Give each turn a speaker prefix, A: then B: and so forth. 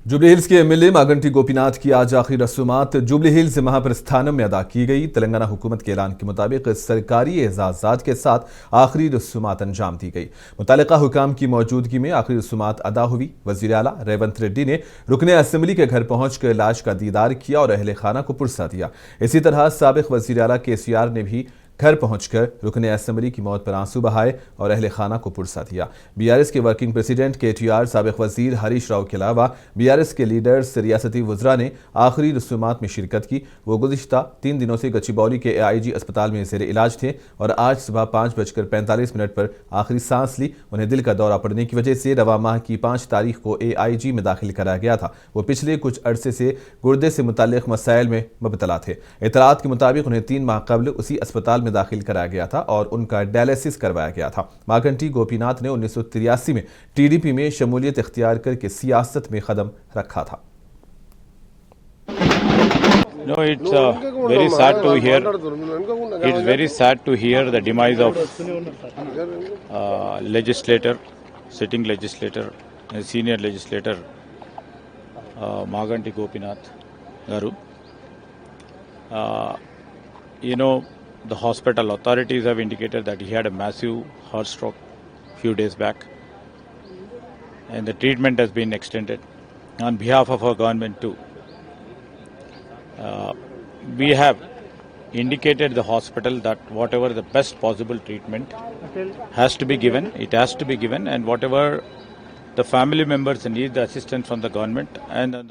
A: Jubilee hills के MLA Maganti Gopinath की आज आखिरी रसूमात जुबली हिल्स महा प्रस्थानम में अदा की गई। तेलंगाना हुकूमत के ऐलान के मुताबिक सरकारी एजाज़ात के साथ आखिरी रसूमात अंजाम दी गई। मुतल्लिका हुकाम की मौजूदगी में आखिरी रसूमात अदा हुई। वज़ीर आला रेवंत रेड्डी ने रुकने असम्बली के घर पहुंचकर लाश का दीदार किया और अहले खाना को पुरसा दिया। इसी तरह साबिक वज़ीर आला KCR ने भी घर पहुंचकर रुकने असम्बली की मौत पर आंसू बहाए और अहले खाना को पुरसा दिया। BRS के वर्किंग प्रेसिडेंट KTR, साबिक वजीर हरीश राव के अलावा BRS के लीडर्स, रियासती वज़रा ने आखिरी रसूमात में शिरकत की। वो गुज़िश्ता 3 दिनों से गचीबौली के AIG अस्पताल में ज़ेर इलाज थे और आज सुबह 5:45 पर आखिरी सांस ली। उन्हें दिल का दौरा पड़ने की वजह से रवा माह की 5 तारीख को AIG में दाखिल कराया गया था। वो पिछले कुछ अरसे से गुर्दे से मुताल्लिक मसाइल में मुबतला थे। इतलात के मुताबिक उन्हें 3 माह कबल उसी अस्पताल में दाखिल कराया गया था और उनका डायलिसिस करवाया गया था। मागंटी गोपीनाथ ने 1983 में TDP में शमूलियत इख्तियार करके सियासत में कदम रखा था।
B: No, it's very sad to hear. It's very sad to hear the demise of legislator, sitting legislator, senior legislator Maganti Gopinath garu. The hospital authorities have indicated that he had a massive heart stroke few days back, and the treatment has been extended. On behalf of our government too, we have indicated the hospital that whatever the best possible treatment has to be given, it has to be given, and whatever the family members need the assistance from the government and